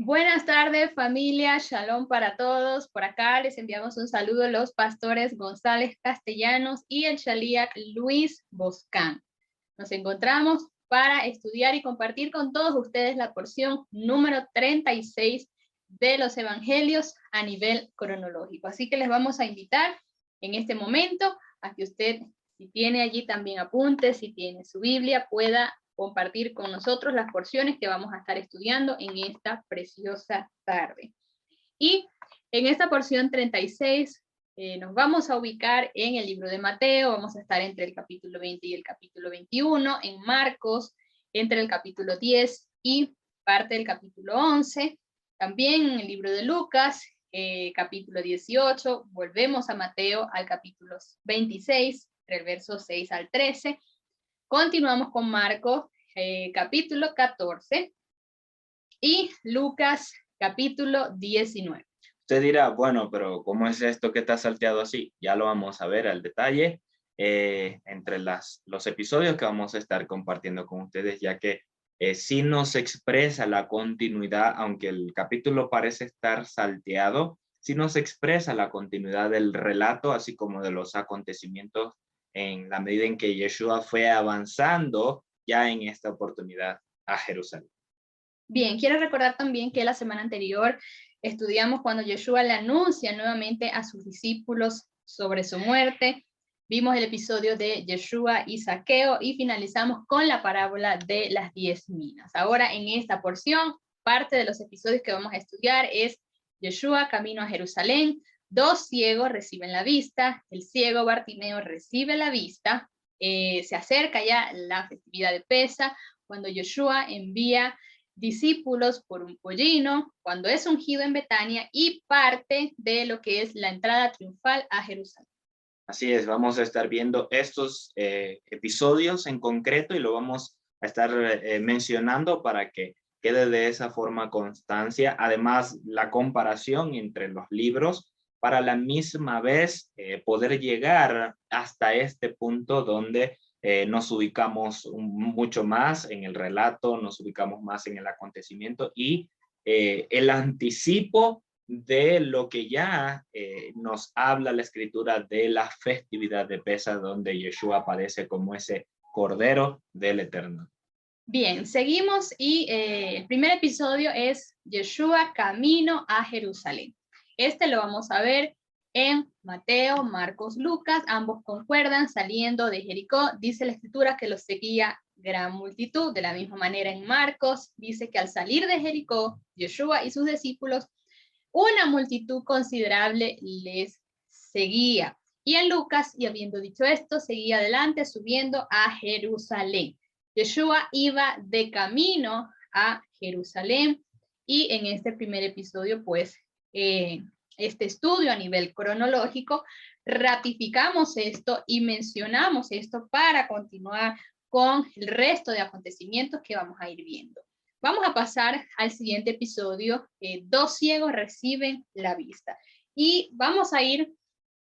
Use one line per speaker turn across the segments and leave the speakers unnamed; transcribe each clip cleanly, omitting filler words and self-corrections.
Buenas tardes, familia, shalom para todos. Por acá les enviamos un saludo a los pastores González Castellanos y el Shaliach Luis Boscán. Nos encontramos para estudiar y compartir con todos ustedes la porción número 36 de los evangelios a nivel cronológico. Así que les vamos a invitar en este momento a que usted, si tiene allí también apuntes, si tiene su Biblia, pueda compartir con nosotros las porciones que vamos a estar estudiando en esta preciosa tarde. Y en esta porción 36 nos vamos a ubicar en el libro de Mateo, vamos a estar entre el capítulo 20 y el capítulo 21, en Marcos, entre el capítulo 10 y parte del capítulo 11, también en el libro de Lucas, capítulo 18, volvemos a Mateo al capítulo 26, del verso 6 al 13, continuamos con Marcos, capítulo 14, y Lucas, capítulo 19.
Usted dirá, bueno, pero ¿cómo es esto que está salteado así? Ya lo vamos a ver al detalle entre los episodios que vamos a estar compartiendo con ustedes, ya que sí nos expresa la continuidad, aunque el capítulo parece estar salteado, sí nos expresa la continuidad del relato, así como de los acontecimientos en la medida en que Yeshua fue avanzando ya en esta oportunidad a Jerusalén.
Bien, quiero recordar también que la semana anterior estudiamos cuando Yeshua le anuncia nuevamente a sus discípulos sobre su muerte. Vimos el episodio de Yeshua y Zaqueo y finalizamos con la parábola de las 10 minas. Ahora en esta porción, parte de los episodios que vamos a estudiar es Yeshua camino a Jerusalén. Dos ciegos reciben la vista, el ciego Bartimeo recibe la vista, se acerca ya la festividad de Pesa, cuando Yeshua envía discípulos por un pollino, cuando es ungido en Betania y parte de lo que es la entrada triunfal a Jerusalén.
Así es, vamos a estar viendo estos episodios en concreto y lo vamos a estar mencionando para que quede de esa forma constancia. Además, la comparación entre los libros para la misma vez poder llegar hasta este punto donde nos ubicamos mucho más en el relato, nos ubicamos más en el acontecimiento y el anticipo de lo que ya nos habla la escritura de la festividad de Pesa, donde Yeshua aparece como ese Cordero del Eterno.
Bien, seguimos y el primer episodio es Yeshua camino a Jerusalén. Este lo vamos a ver en Mateo, Marcos, Lucas, ambos concuerdan saliendo de Jericó. Dice la escritura que los seguía gran multitud. De la misma manera en Marcos dice que al salir de Jericó, Yeshua y sus discípulos, una multitud considerable les seguía. Y en Lucas, y habiendo dicho esto, seguía adelante subiendo a Jerusalén. Yeshua iba de camino a Jerusalén y en este primer episodio, pues, este estudio a nivel cronológico, ratificamos esto y mencionamos esto para continuar con el resto de acontecimientos que vamos a ir viendo. Vamos a pasar al siguiente episodio. Dos ciegos reciben la vista. Y vamos a ir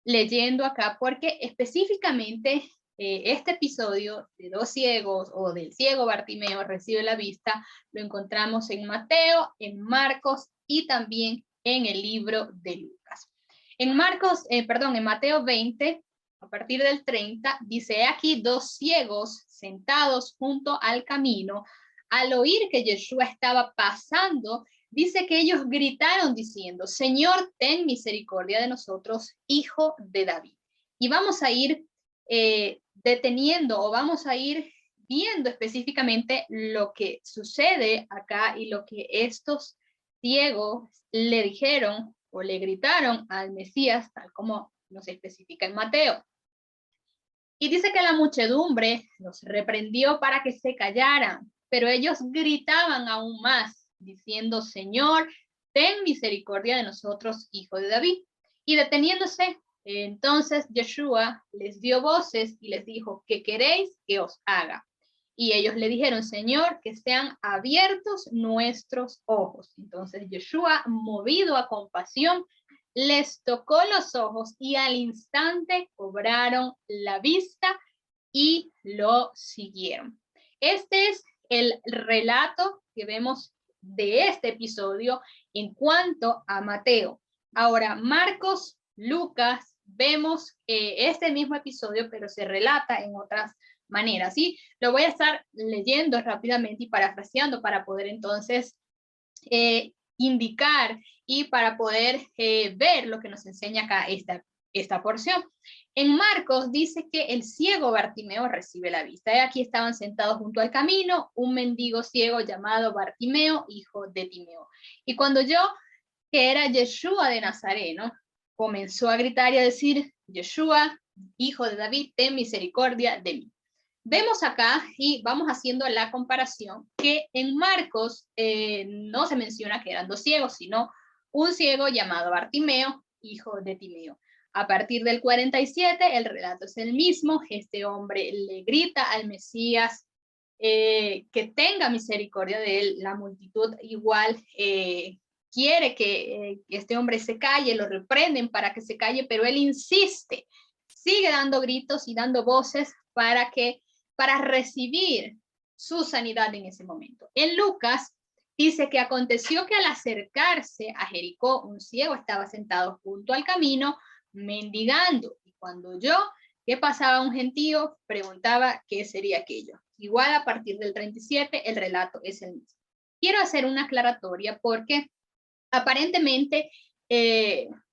leyendo acá porque específicamente este episodio de dos ciegos o del ciego Bartimeo recibe la vista lo encontramos en Mateo, en Marcos y también en el libro de Lucas. En en Mateo 20, a partir del 30, dice aquí dos ciegos sentados junto al camino. Al oír que Yeshua estaba pasando, dice que ellos gritaron diciendo, Señor, ten misericordia de nosotros, hijo de David. Y vamos a ir deteniendo o vamos a ir viendo específicamente lo que sucede acá y lo que estos ciegos le dijeron o le gritaron al Mesías, tal como nos especifica en Mateo. Y dice que la muchedumbre los reprendió para que se callaran, pero ellos gritaban aún más, diciendo, Señor, ten misericordia de nosotros, hijo de David. Y deteniéndose, entonces Yeshua les dio voces y les dijo, ¿qué queréis que os haga? Y ellos le dijeron, Señor, que sean abiertos nuestros ojos. Entonces Yeshua, movido a compasión, les tocó los ojos y al instante cobraron la vista y lo siguieron. Este es el relato que vemos de este episodio en cuanto a Mateo. Ahora, Marcos, Lucas, vemos este mismo episodio, pero se relata en otras maneras, ¿sí? Lo voy a estar leyendo rápidamente y parafraseando para poder entonces indicar y para poder ver lo que nos enseña acá esta porción. En Marcos dice que el ciego Bartimeo recibe la vista. Y aquí estaban sentados junto al camino un mendigo ciego llamado Bartimeo, hijo de Timeo. Y cuando yo, que era Yeshua de Nazareno, comenzó a gritar y a decir, Yeshua, hijo de David, ten misericordia de mí. Vemos acá, y vamos haciendo la comparación, que en Marcos no se menciona que eran dos ciegos, sino un ciego llamado Bartimeo, hijo de Timeo. A partir del 47, el relato es el mismo. Este hombre le grita al Mesías que tenga misericordia de él. La multitud igual quiere que este hombre se calle, lo reprenden para que se calle, pero él insiste, sigue dando gritos y dando voces para recibir su sanidad en ese momento. En Lucas dice que aconteció que al acercarse a Jericó, un ciego estaba sentado junto al camino, mendigando. Y cuando oyó que pasaba un gentío, preguntaba qué sería aquello. Igual a partir del 37, el relato es el mismo. Quiero hacer una aclaratoria porque aparentemente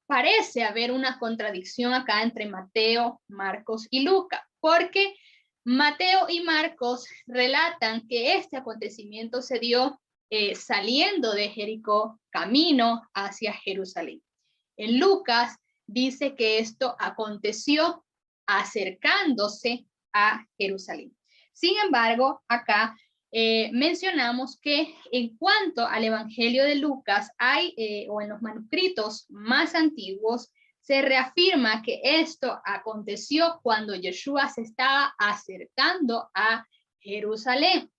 parece haber una contradicción acá entre Mateo, Marcos y Lucas, porque Mateo y Marcos relatan que este acontecimiento se dio saliendo de Jericó, camino hacia Jerusalén. En Lucas dice que esto aconteció acercándose a Jerusalén. Sin embargo, acá mencionamos que en cuanto al Evangelio de Lucas, hay, o en los manuscritos más antiguos, se reafirma que esto aconteció cuando Yeshua se estaba acercando a Jerusalén.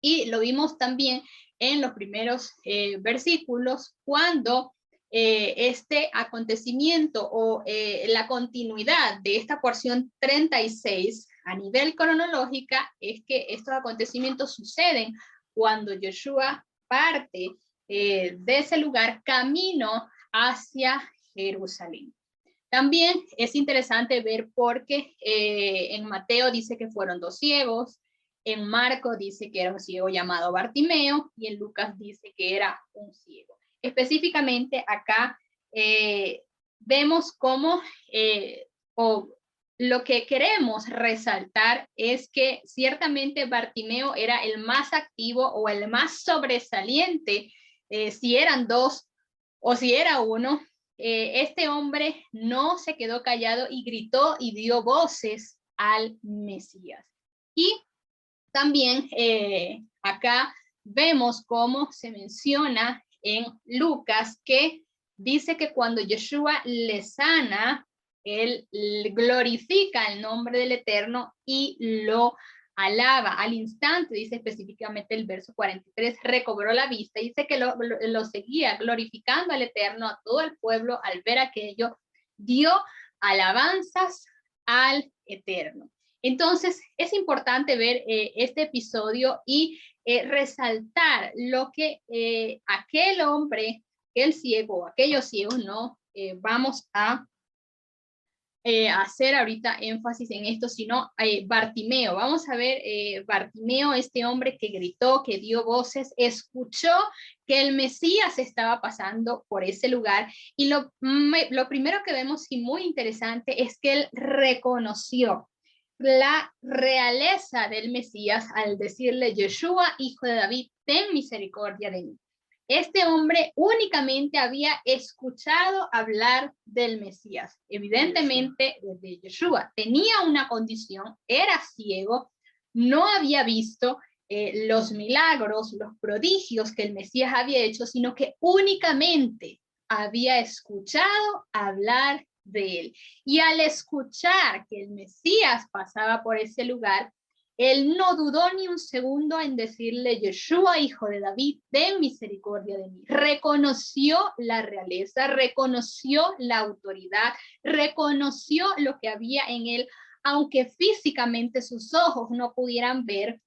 Y lo vimos también en los primeros versículos, cuando este acontecimiento o la continuidad de esta porción 36 a nivel cronológica es que estos acontecimientos suceden cuando Yeshua parte de ese lugar camino hacia Jerusalén. También es interesante ver porque en Mateo dice que fueron dos ciegos, en Marcos dice que era un ciego llamado Bartimeo y en Lucas dice que era un ciego. Específicamente acá vemos cómo o lo que queremos resaltar es que ciertamente Bartimeo era el más activo o el más sobresaliente, si eran dos o si era uno. Este hombre no se quedó callado y gritó y dio voces al Mesías. Y también acá vemos cómo se menciona en Lucas que dice que cuando Yeshua le sana, él glorifica el nombre del Eterno y lo alaba. Al instante, dice específicamente el verso 43, recobró la vista. Dice que lo seguía glorificando al Eterno, a todo el pueblo al ver aquello, dio alabanzas al Eterno. Entonces, es importante ver este episodio y resaltar lo que aquel hombre, aquel ciego, aquellos ciegos, ¿no? Vamos a hacer ahorita énfasis en esto, sino Bartimeo. Vamos a ver Bartimeo, este hombre que gritó, que dio voces, escuchó que el Mesías estaba pasando por ese lugar y lo primero que vemos y muy interesante es que él reconoció la realeza del Mesías al decirle, Yeshua, hijo de David, ten misericordia de mí. Este hombre únicamente había escuchado hablar del Mesías. Evidentemente, desde Yeshua tenía una condición, era ciego, no había visto los milagros, los prodigios que el Mesías había hecho, sino que únicamente había escuchado hablar de él. Y al escuchar que el Mesías pasaba por ese lugar, él no dudó ni un segundo en decirle, Yeshua, hijo de David, ten misericordia de mí. Reconoció la realeza, reconoció la autoridad, reconoció lo que había en él, aunque físicamente sus ojos no pudieran ver.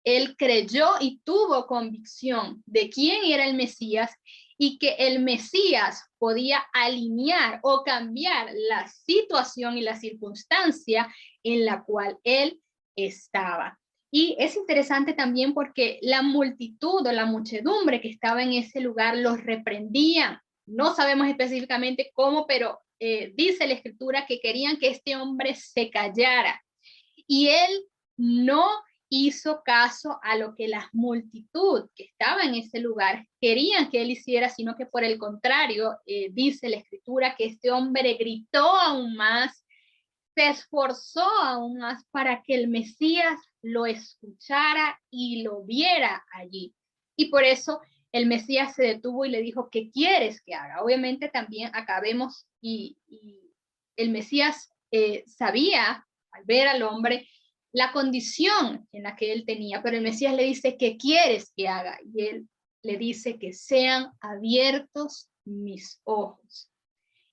él creyó y tuvo convicción de quién era el Mesías y que el Mesías podía alinear o cambiar la situación y la circunstancia en la cual él estaba. Y es interesante también porque la multitud o la muchedumbre que estaba en ese lugar los reprendían. No sabemos específicamente cómo, pero dice la escritura que querían que este hombre se callara. Y él no hizo caso a lo que la multitud que estaba en ese lugar querían que él hiciera, sino que por el contrario, dice la escritura que este hombre gritó aún más, se esforzó aún más para que el Mesías lo escuchara y lo viera allí. Y por eso el Mesías se detuvo y le dijo, ¿qué quieres que haga? Obviamente también acá vemos y el Mesías sabía al ver al hombre la condición en la que él tenía, pero el Mesías le dice, ¿qué quieres que haga? Y él le dice que sean abiertos mis ojos.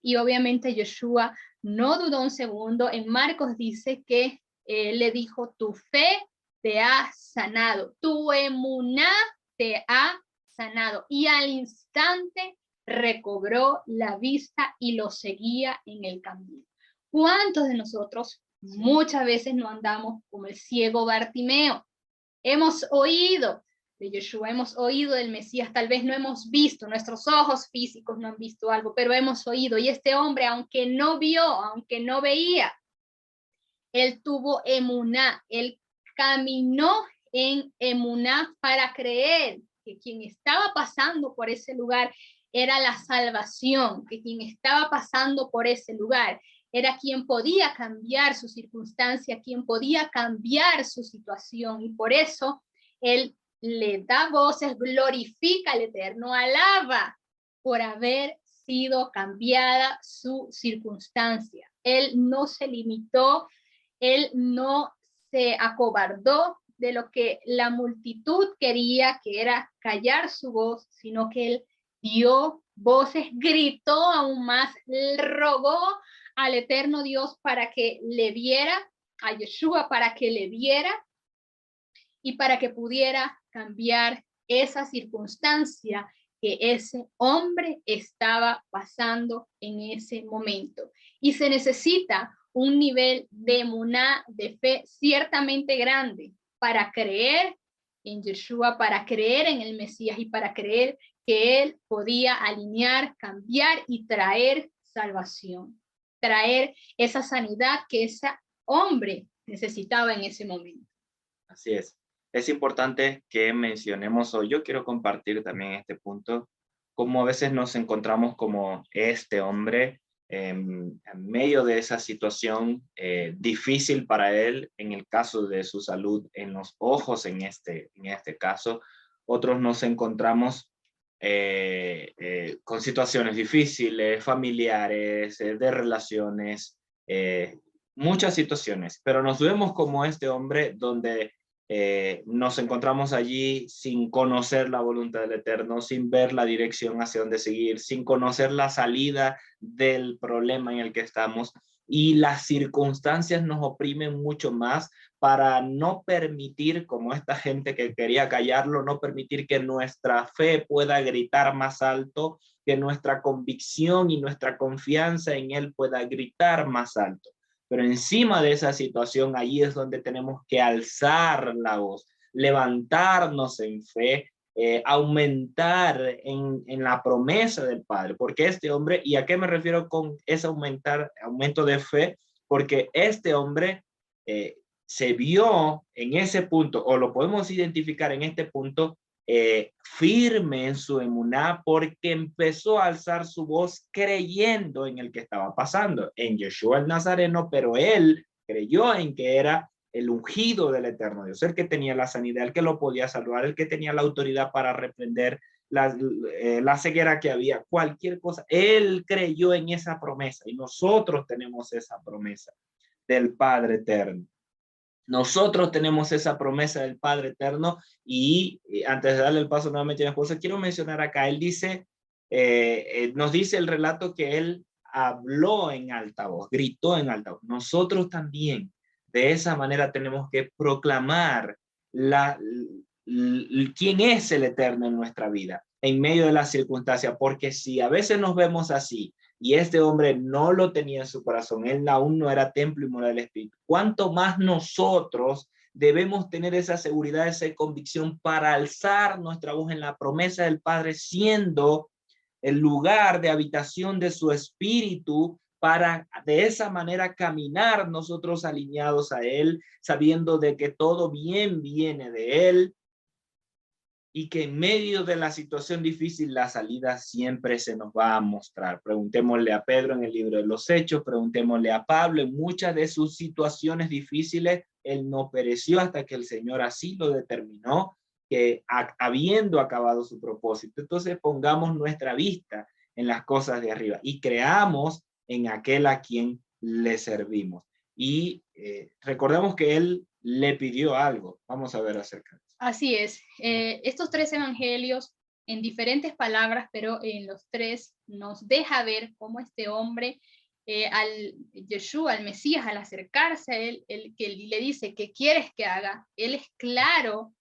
Y obviamente Yeshua no dudó un segundo. En Marcos dice que le dijo, tu fe te ha sanado, tu emuná te ha sanado. Y al instante recobró la vista y lo seguía en el camino. ¿Cuántos de nosotros muchas veces no andamos como el ciego Bartimeo? Hemos oído de Yeshua, hemos oído del Mesías, tal vez no hemos visto, nuestros ojos físicos no han visto algo, pero hemos oído. Y este hombre, aunque no vio, aunque no veía, él tuvo emuná, él caminó en emuná para creer que quien estaba pasando por ese lugar era la salvación, que quien estaba pasando por ese lugar era quien podía cambiar su circunstancia, quien podía cambiar su situación. Y por eso él le da voces, glorifica al Eterno, alaba por haber sido cambiada su circunstancia. Él no se limitó, él no se acobardó de lo que la multitud quería, que era callar su voz, sino que él dio voces, gritó aún más, rogó al eterno Dios para que le viera, a Yeshua para que le viera y para que pudiera cambiar esa circunstancia que ese hombre estaba pasando en ese momento. Y se necesita un nivel de emuná, de fe ciertamente grande para creer en Yeshua, para creer en el Mesías y para creer que él podía alinear, cambiar y traer salvación, traer esa sanidad que ese hombre necesitaba en ese momento.
Así es. Es importante que mencionemos hoy, yo quiero compartir también este punto, cómo a veces nos encontramos como este hombre en medio de esa situación difícil para él, en el caso de su salud, en los ojos en este caso. Otros nos encontramos con situaciones difíciles, familiares, de relaciones, muchas situaciones, pero nos vemos como este hombre donde nos encontramos allí sin conocer la voluntad del Eterno, sin ver la dirección hacia dónde seguir, sin conocer la salida del problema en el que estamos, y las circunstancias nos oprimen mucho más para no permitir, como esta gente que quería callarlo, no permitir que nuestra fe pueda gritar más alto, que nuestra convicción y nuestra confianza en Él pueda gritar más alto. Pero encima de esa situación, allí es donde tenemos que alzar la voz, levantarnos en fe, aumentar en la promesa del Padre. Porque este hombre, ¿y a qué me refiero con ese aumento de fe? Porque este hombre se vio en ese punto, o lo podemos identificar en este punto, firme en su emuná, porque empezó a alzar su voz creyendo en el que estaba pasando, en Yeshua el Nazareno, pero él creyó en que era el ungido del Eterno Dios, el que tenía la sanidad, el que lo podía salvar, el que tenía la autoridad para reprender la ceguera que había, cualquier cosa. Él creyó en esa promesa y nosotros tenemos esa promesa del Padre Eterno. Nosotros tenemos esa promesa del Padre Eterno y antes de darle el paso nuevamente a mi esposa, quiero mencionar acá, él dice, nos dice el relato que él habló en alta voz, gritó en alta voz. Nosotros también de esa manera tenemos que proclamar quién es el Eterno en nuestra vida, en medio de las circunstancias, porque si a veces nos vemos así, y este hombre no lo tenía en su corazón, él aún no era templo y morada del Espíritu, ¿cuánto más nosotros debemos tener esa seguridad, esa convicción para alzar nuestra voz en la promesa del Padre, siendo el lugar de habitación de su Espíritu, para de esa manera caminar nosotros alineados a Él, sabiendo de que todo bien viene de Él, y que en medio de la situación difícil la salida siempre se nos va a mostrar. Preguntémosle a Pedro en el libro de los Hechos, preguntémosle a Pablo en muchas de sus situaciones difíciles, él no pereció hasta que el Señor así lo determinó, que habiendo acabado su propósito. Entonces pongamos nuestra vista en las cosas de arriba y creamos en aquel a quien le servimos. Y recordemos que él le pidió algo. Vamos a ver acerca de eso.
Así es. Estos tres evangelios, en diferentes palabras, pero en los tres nos deja ver cómo este hombre, al Yeshua, al Mesías, al acercarse a él, el que le dice, ¿qué quieres que haga? Él es claro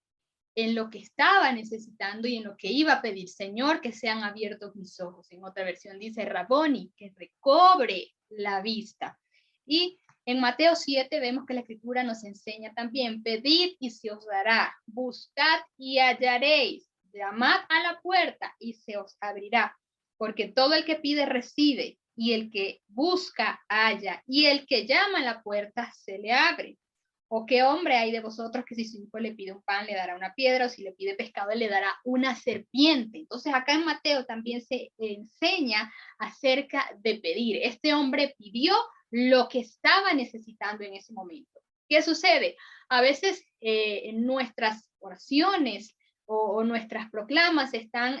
en lo que estaba necesitando y en lo que iba a pedir. Señor, que sean abiertos mis ojos. En otra versión dice, Raboni, que recobre la vista. Y en Mateo 7 vemos que la Escritura nos enseña también, pedid y se os dará, buscad y hallaréis, llamad a la puerta y se os abrirá, porque todo el que pide recibe, y el que busca halla, y el que llama a la puerta se le abre. ¿O qué hombre hay de vosotros que si su hijo le pide un pan le dará una piedra, o si le pide pescado le dará una serpiente? Entonces acá en Mateo también se enseña acerca de pedir. Este hombre pidió lo que estaba necesitando en ese momento. ¿Qué sucede? A veces nuestras oraciones o nuestras proclamas están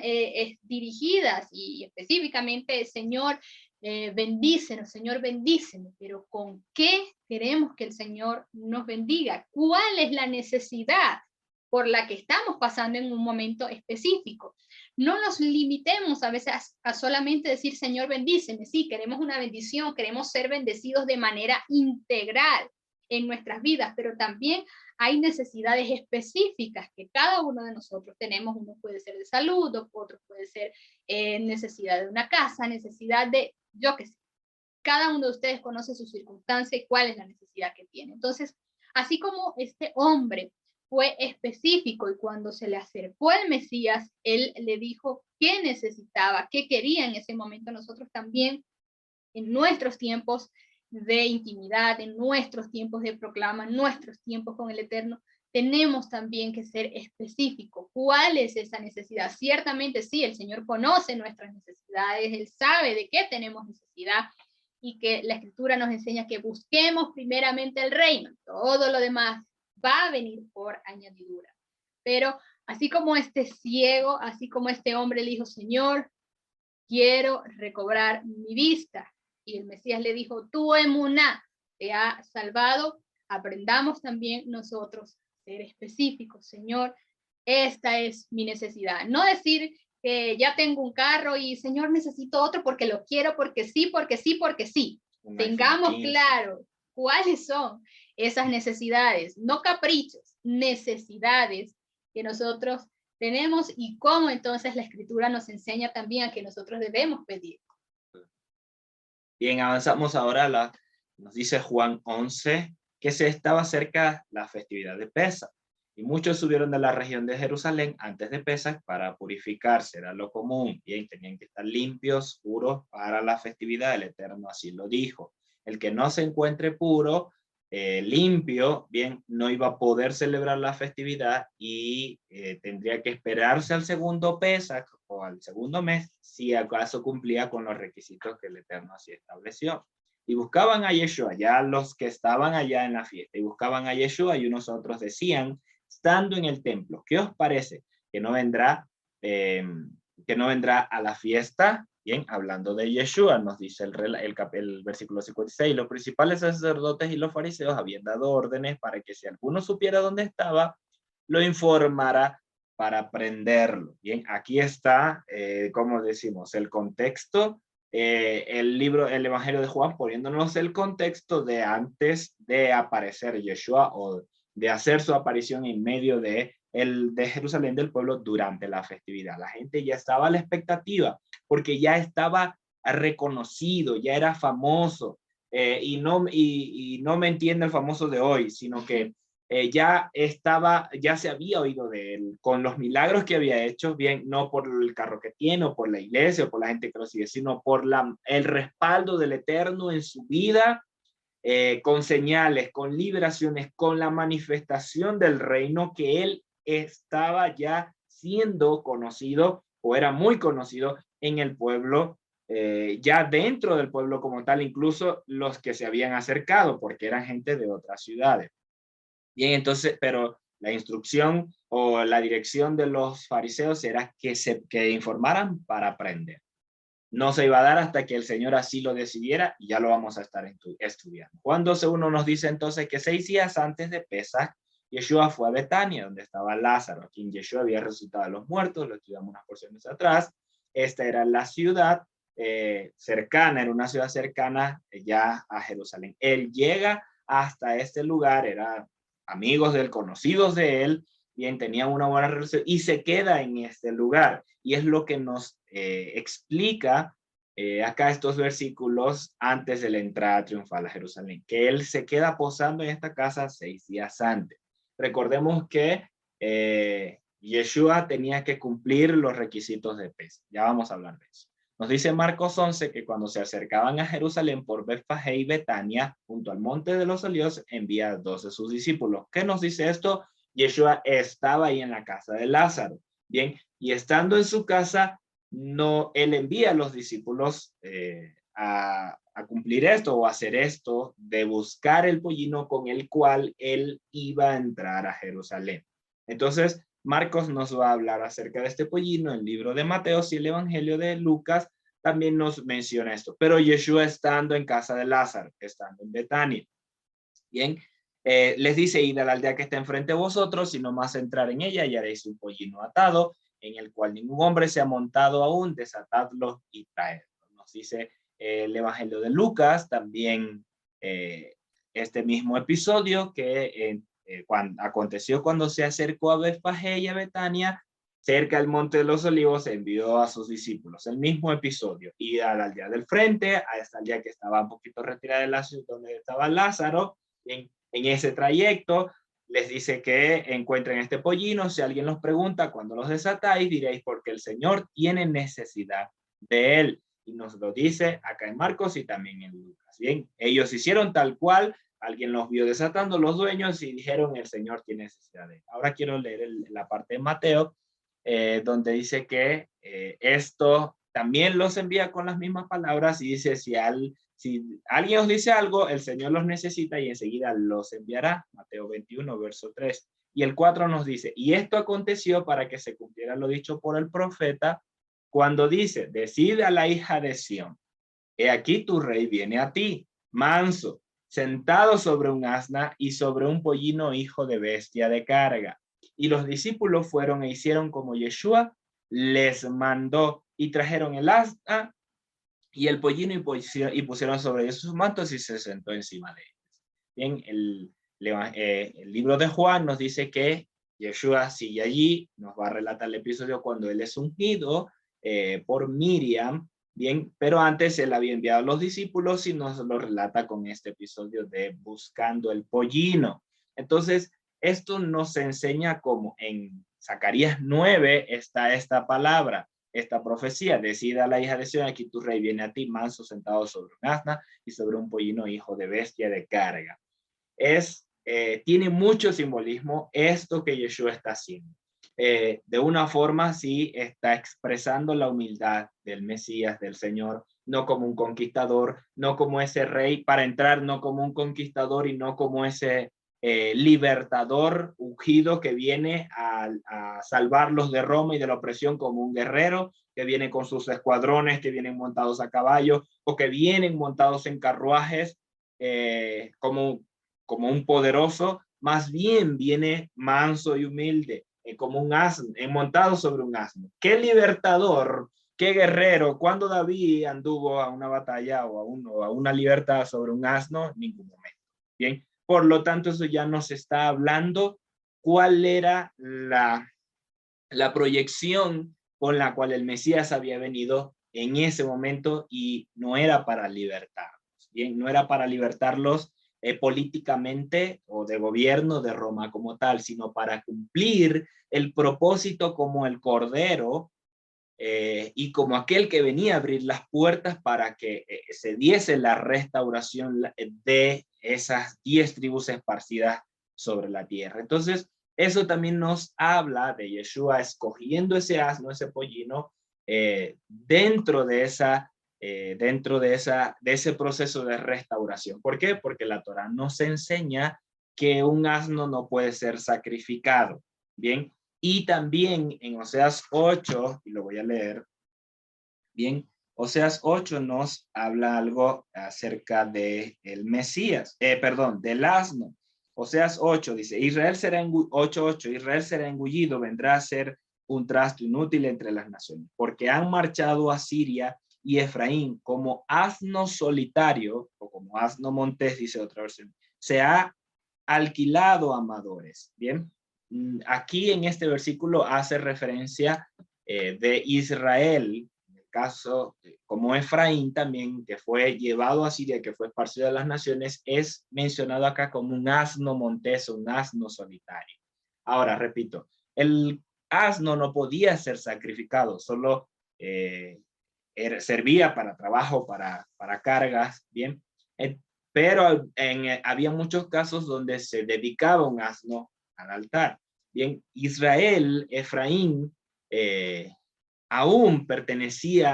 dirigidas y específicamente, Señor, bendícenos, Señor, bendícenos, pero ¿con qué queremos que el Señor nos bendiga? ¿Cuál es la necesidad por la que estamos pasando en un momento específico? No nos limitemos a veces a solamente decir, Señor, bendíceme. Sí, queremos una bendición, queremos ser bendecidos de manera integral en nuestras vidas, pero también hay necesidades específicas que cada uno de nosotros tenemos. Uno puede ser de salud, otro puede ser necesidad de una casa, necesidad de, yo qué sé. Cada uno de ustedes conoce su circunstancia y cuál es la necesidad que tiene. Entonces, así como este hombre fue específico y cuando se le acercó el Mesías, él le dijo qué necesitaba, qué quería en ese momento. Nosotros también, en nuestros tiempos de intimidad, en nuestros tiempos de proclama, en nuestros tiempos con el Eterno, tenemos también que ser específicos. ¿Cuál es esa necesidad? Ciertamente sí, el Señor conoce nuestras necesidades, Él sabe de qué tenemos necesidad, y que la Escritura nos enseña que busquemos primeramente el reino. Todo lo demás va a venir por añadidura. Pero así como este ciego, así como este hombre le dijo, Señor, quiero recobrar mi vista. Y el Mesías le dijo, tu emuná te ha salvado. Aprendamos también nosotros a ser específicos. Señor, esta es mi necesidad. No decir que ya tengo un carro y Señor, necesito otro porque lo quiero, porque sí, porque sí, porque sí. Tengamos claro cuáles son esas necesidades, no caprichos, necesidades que nosotros tenemos y cómo entonces la Escritura nos enseña también a que nosotros debemos pedir.
Bien, avanzamos ahora, nos dice Juan 11, que se estaba cerca la festividad de Pesaj, y muchos subieron de la región de Jerusalén antes de Pesaj para purificarse, era lo común, bien, tenían que estar limpios, puros para la festividad, el Eterno así lo dijo. El que no se encuentre puro, limpio, bien, no iba a poder celebrar la festividad y tendría que esperarse al segundo Pesaj o al segundo mes si acaso cumplía con los requisitos que el Eterno así estableció. Y buscaban a Yeshua, ya los que estaban allá en la fiesta, y buscaban a Yeshua, y unos otros decían, estando en el templo, ¿qué os parece? Que no vendrá a la fiesta. Bien, hablando de Yeshua, nos dice el versículo 56, los principales sacerdotes y los fariseos habían dado órdenes para que si alguno supiera dónde estaba, lo informara para prenderlo. Bien, aquí está, como decimos, el contexto, el Evangelio de Juan, poniéndonos el contexto de antes de aparecer Yeshua o de hacer su aparición en medio de Jerusalén del pueblo durante la festividad. La gente ya estaba a la expectativa porque ya estaba reconocido, ya era famoso, y no me entiende el famoso de hoy, sino que ya se había oído de él con los milagros que había hecho, bien, no por el carro que tiene o por la iglesia o por la gente que lo sigue, sino por el respaldo del Eterno en su vida, con señales, con liberaciones, con la manifestación del reino, que él estaba ya siendo conocido o era muy conocido en el pueblo, ya dentro del pueblo como tal, incluso los que se habían acercado, porque eran gente de otras ciudades. Bien, entonces, pero la instrucción o la dirección de los fariseos era que informaran para aprender. No se iba a dar hasta que el Señor así lo decidiera, y ya lo vamos a estar estudiando. Juan 12:1 nos dice entonces que 6 días antes de Pesach, Yeshua fue a Betania, donde estaba Lázaro, a quien Yeshua había resucitado de los muertos, lo estudiamos unas porciones atrás. Esta era la ciudad cercana, era una ciudad cercana ya a Jerusalén. Él llega hasta este lugar, era amigos de él, conocidos de él, bien, tenían una buena relación, y se queda en este lugar. Y es lo que nos explica acá estos versículos antes de la entrada triunfal a Jerusalén, que él se queda posando en esta casa 6 días antes. Recordemos que Yeshua tenía que cumplir los requisitos de Pesach. Ya vamos a hablar de eso. Nos dice Marcos 11 que cuando se acercaban a Jerusalén por Betfagé y Betania, junto al monte de los Olivos, envía a 2 de sus discípulos. ¿Qué nos dice esto? Yeshua estaba ahí en la casa de Lázaro. Bien, y estando en su casa, él envía a los discípulos a cumplir esto o hacer esto, de buscar el pollino con el cual él iba a entrar a Jerusalén. Entonces, Marcos nos va a hablar acerca de este pollino. El libro de Mateo y el Evangelio de Lucas también nos menciona esto. Pero Yeshua estando en casa de Lázaro, estando en Betania. Bien, les dice: id a la aldea que está enfrente de vosotros, y nomás entrar en ella y haréis un pollino atado, en el cual ningún hombre se ha montado aún, desatadlo y traedlo. Nos dice el Evangelio de Lucas también este mismo episodio que aconteció cuando se acercó a Betfagé y a Betania, cerca del monte de los Olivos, envió a sus discípulos. El mismo episodio. Y a la aldea del frente, a esta aldea que estaba un poquito retirada de la ciudad donde estaba Lázaro, en ese trayecto les dice que encuentren este pollino. Si alguien los pregunta cuando los desatáis, diréis: porque el Señor tiene necesidad de él. Y nos lo dice acá en Marcos y también en Lucas. Bien, ellos hicieron tal cual. Alguien los vio desatando, los dueños, y dijeron: el Señor tiene necesidad de él. Ahora quiero leer la parte de Mateo, donde dice que esto también los envía con las mismas palabras, y dice: si alguien os dice algo, el Señor los necesita y enseguida los enviará. Mateo 21, verso 3. Y el 4 nos dice: y esto aconteció para que se cumpliera lo dicho por el profeta, cuando dice: decid a la hija de Sión, he aquí tu rey viene a ti, manso, sentado sobre un asna y sobre un pollino, hijo de bestia de carga. Y los discípulos fueron e hicieron como Yeshua les mandó, y trajeron el asna y el pollino, y pusieron sobre ellos sus mantos, y se sentó encima de ellos. Bien, el libro de Juan nos dice que Yeshua sigue allí, nos va a relatar el episodio cuando él es ungido por Miriam. Bien, pero antes él había enviado a los discípulos, y nos lo relata con este episodio de buscando el pollino. Entonces, esto nos enseña cómo en Zacarías 9 está esta palabra, esta profecía: decida a la hija de Sión, aquí tu rey viene a ti, manso, sentado sobre un asna y sobre un pollino, hijo de bestia de carga. Tiene mucho simbolismo esto que Yeshua está haciendo. De una forma, sí, está expresando la humildad del Mesías, del Señor, no como un conquistador, no como ese rey para entrar, no como un conquistador, y no como ese libertador ungido que viene a salvarlos de Roma y de la opresión, como un guerrero que viene con sus escuadrones, que vienen montados a caballo o que vienen montados en carruajes, como un poderoso. Más bien viene manso y humilde, como un asno, montado sobre un asno. ¡Qué libertador! ¡Qué guerrero! ¿Cuándo David anduvo a una batalla o a una libertad sobre un asno? Ningún momento. Bien, Por lo tanto, eso ya nos está hablando cuál era la proyección con la cual el Mesías había venido en ese momento, y no era para libertarlos, bien, no era para libertarlos políticamente o de gobierno de Roma como tal, sino para cumplir el propósito como el Cordero y como aquel que venía a abrir las puertas para que se diese la restauración de esas 10 tribus esparcidas sobre la tierra. Entonces, eso también nos habla de Yeshua escogiendo ese asno, ese pollino, dentro de ese proceso de restauración. ¿Por qué? Porque la Torá nos enseña que un asno no puede ser sacrificado. Bien, y también en Oseas 8, y lo voy a leer, bien, Oseas 8 nos habla algo acerca de el Mesías, perdón, del asno. Oseas 8 dice, Israel será 8:8, Israel será engullido, vendrá a ser un trasto inútil entre las naciones, porque han marchado a Siria y Efraín como asno solitario, o como asno montés, dice otra versión, se ha alquilado amadores. Bien, aquí en este versículo hace referencia de Israel, en el caso como Efraín también, que fue llevado a Siria, que fue esparcido a las naciones, es mencionado acá como un asno montés, un asno solitario. Ahora, repito, el asno no podía ser sacrificado, solo servía para trabajo, para cargas, bien, pero había muchos casos donde se dedicaba un asno al altar. Bien, Israel, Efraín, aún pertenece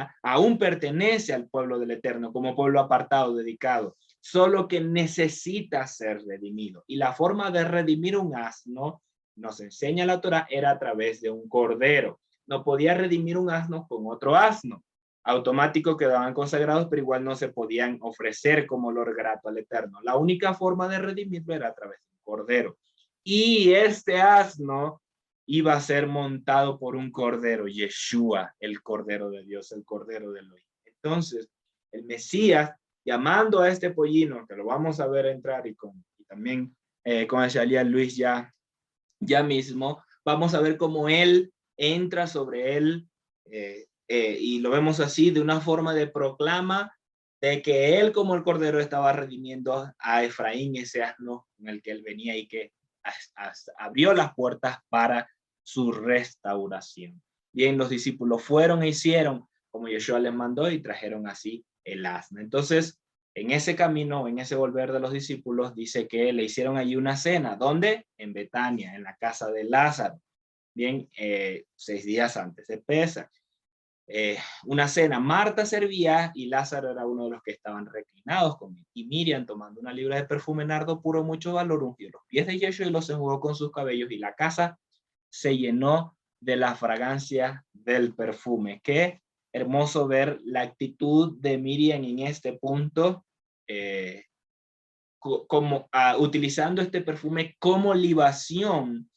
al pueblo del Eterno como pueblo apartado, dedicado, solo que necesita ser redimido. Y la forma de redimir un asno, nos enseña la Torá, era a través de un cordero. No podía redimir un asno con otro asno. Automático quedaban consagrados, pero igual no se podían ofrecer como olor grato al Eterno. La única forma de redimirlo era a través de un cordero. Y este asno iba a ser montado por un cordero, Yeshua, el cordero de Dios, el cordero de Elohim. Entonces, el Mesías, llamando a este pollino, que lo vamos a ver entrar, y también con el Shalía Luis ya mismo, vamos a ver cómo él entra sobre él, y lo vemos así, de una forma de proclama de que él como el cordero estaba redimiendo a Efraín, ese asno en el que él venía, y que abrió las puertas para su restauración. Bien, los discípulos fueron e hicieron como Yeshua les mandó y trajeron así el asno. Entonces, en ese camino, en ese volver de los discípulos, dice que le hicieron allí una cena. ¿Dónde? En Betania, en la casa de Lázaro. Bien, 6 días antes de Pesaj. Una cena. Marta servía y Lázaro era uno de los que estaban reclinados conmigo. Y Miriam, tomando una libra de perfume nardo puro, mucho valor, ungió los pies de Yeshua y los enjugó con sus cabellos, y la casa se llenó de la fragancia del perfume. Qué hermoso ver la actitud de Miriam en este punto, como utilizando este perfume como libación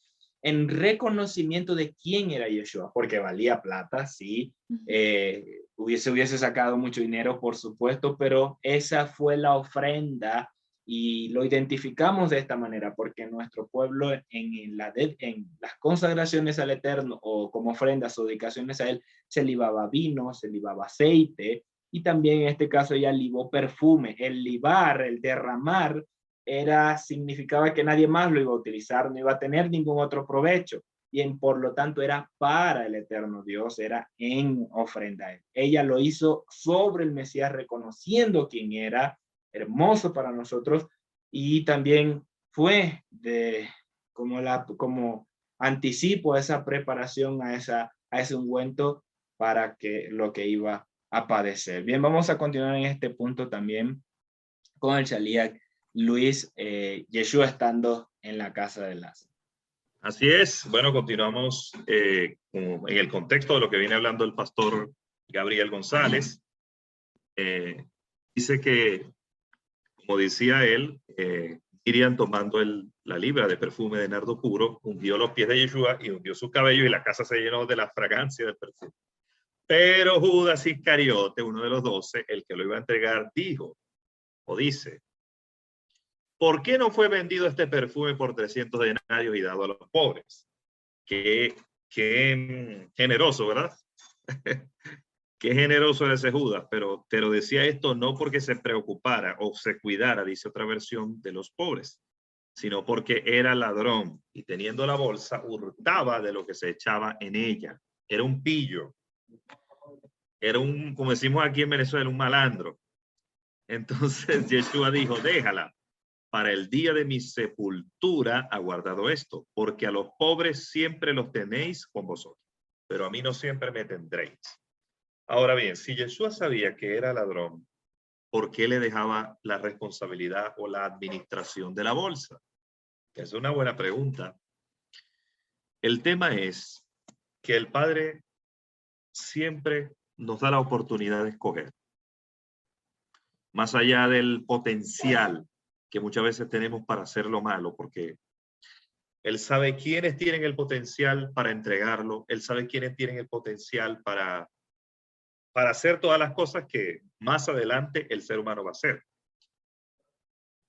en reconocimiento de quién era Yeshua, porque valía plata, sí, hubiese sacado mucho dinero, por supuesto, pero esa fue la ofrenda, y lo identificamos de esta manera, porque nuestro pueblo en las consagraciones al Eterno, o como ofrendas o dedicaciones a Él, se libaba vino, se libaba aceite, y también en este caso ella libó perfume. El libar, el derramar, significaba que nadie más lo iba a utilizar, no iba a tener ningún otro provecho, y por lo tanto era para el eterno Dios, era en ofrenda a Él. Ella lo hizo sobre el Mesías, reconociendo quién era, hermoso para nosotros, y también fue como anticipo a esa preparación, a ese ungüento para que lo que iba a padecer. Bien, vamos a continuar en este punto también con el Shaliach Luis, Yeshua estando en la casa de Lázaro.
Así es. Bueno, continuamos en el contexto de lo que viene hablando el pastor Gabriel González. Dice que, como decía él, Miriam, tomando la libra de perfume de nardo puro, ungió los pies de Yeshua y ungió su cabello, y la casa se llenó de la fragancia del perfume. Pero Judas Iscariote, uno de los 12, el que lo iba a entregar, dice, ¿por qué no fue vendido este perfume por 300 denarios y dado a los pobres? Qué generoso, ¿verdad? Qué generoso era ese Judas, pero decía esto no porque se preocupara o se cuidara, dice otra versión, de los pobres, sino porque era ladrón y teniendo la bolsa hurtaba de lo que se echaba en ella. Era un pillo. Era un, como decimos aquí en Venezuela, un malandro. Entonces Yeshua dijo, déjala. Para el día de mi sepultura ha guardado esto, porque a los pobres siempre los tenéis con vosotros, pero a mí no siempre me tendréis. Ahora bien, si Yeshua sabía que era ladrón, ¿por qué le dejaba la responsabilidad o la administración de la bolsa? Es una buena pregunta. El tema es que el Padre siempre nos da la oportunidad de escoger. Más allá del potencial que muchas veces tenemos para hacer lo malo, porque Él sabe quiénes tienen el potencial para entregarlo, Él sabe quiénes tienen el potencial para hacer todas las cosas que más adelante el ser humano va a hacer.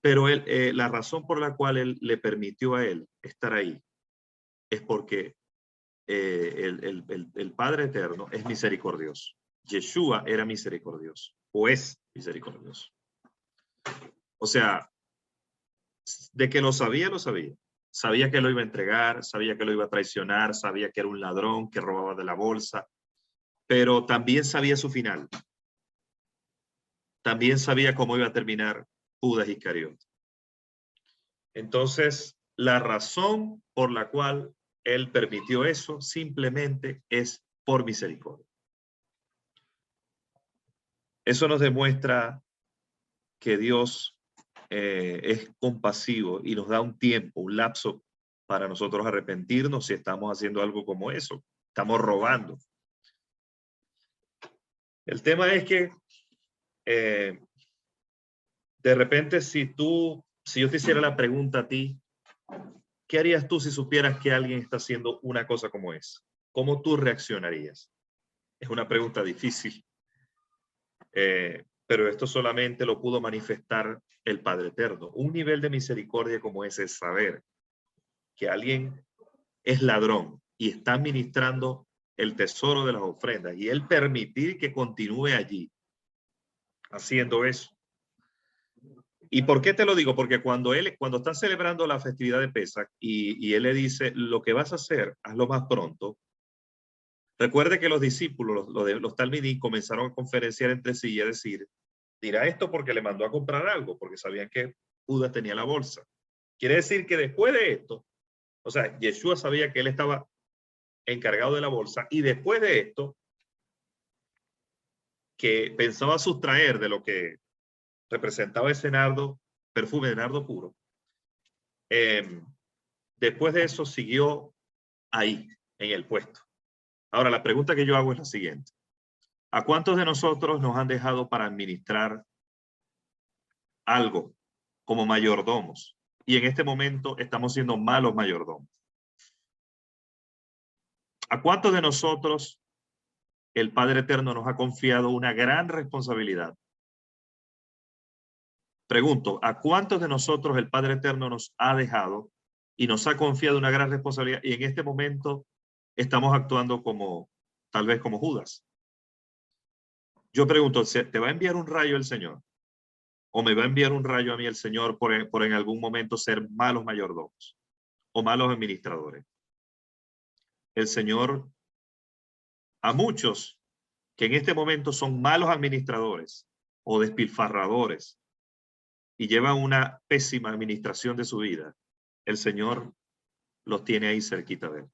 Pero la razón por la cual Él le permitió a Él estar ahí es porque el Padre Eterno es misericordioso. Yeshua era misericordioso, o es misericordioso. O sea, de que lo sabía, lo sabía. Sabía que lo iba a entregar, sabía que lo iba a traicionar, sabía que era un ladrón que robaba de la bolsa, pero también sabía su final. También sabía cómo iba a terminar Judas Iscariote. Entonces, la razón por la cual él permitió eso simplemente es por misericordia. Eso nos demuestra que Dios es compasivo y nos da un tiempo, un lapso para nosotros arrepentirnos si estamos haciendo algo como eso. Estamos robando. El tema es que de repente si yo te hiciera la pregunta a ti, ¿qué harías tú si supieras que alguien está haciendo una cosa como esa? ¿Cómo tú reaccionarías? Es una pregunta difícil. Pero esto solamente lo pudo manifestar el Padre Eterno. Un nivel de misericordia como ese es saber que alguien es ladrón y está administrando el tesoro de las ofrendas y él permitir que continúe allí haciendo eso. ¿Y por qué te lo digo? Porque cuando están celebrando la festividad de Pesach y él le dice, lo que vas a hacer, hazlo más pronto. Recuerde que los discípulos, los talmidí, comenzaron a conferenciar entre sí y a decir, dirá esto porque le mandó a comprar algo, porque sabían que Judas tenía la bolsa. Quiere decir que después de esto, o sea, Yeshua sabía que él estaba encargado de la bolsa y después de esto, que pensaba sustraer de lo que representaba ese nardo, perfume de nardo puro, después de eso siguió ahí, en el puesto. Ahora, la pregunta que yo hago es la siguiente. ¿A cuántos de nosotros nos han dejado para administrar algo como mayordomos? Y en este momento estamos siendo malos mayordomos. ¿A cuántos de nosotros el Padre Eterno nos ha confiado una gran responsabilidad? Pregunto, ¿a cuántos de nosotros el Padre Eterno nos ha dejado y nos ha confiado una gran responsabilidad y en este momento estamos actuando como, tal vez como Judas? Yo pregunto, ¿te va a enviar un rayo el Señor? ¿O me va a enviar un rayo a mí el Señor por en algún momento ser malos mayordomos o malos administradores? El Señor a muchos que en este momento son malos administradores o despilfarradores y llevan una pésima administración de su vida, el Señor los tiene ahí cerquita de él,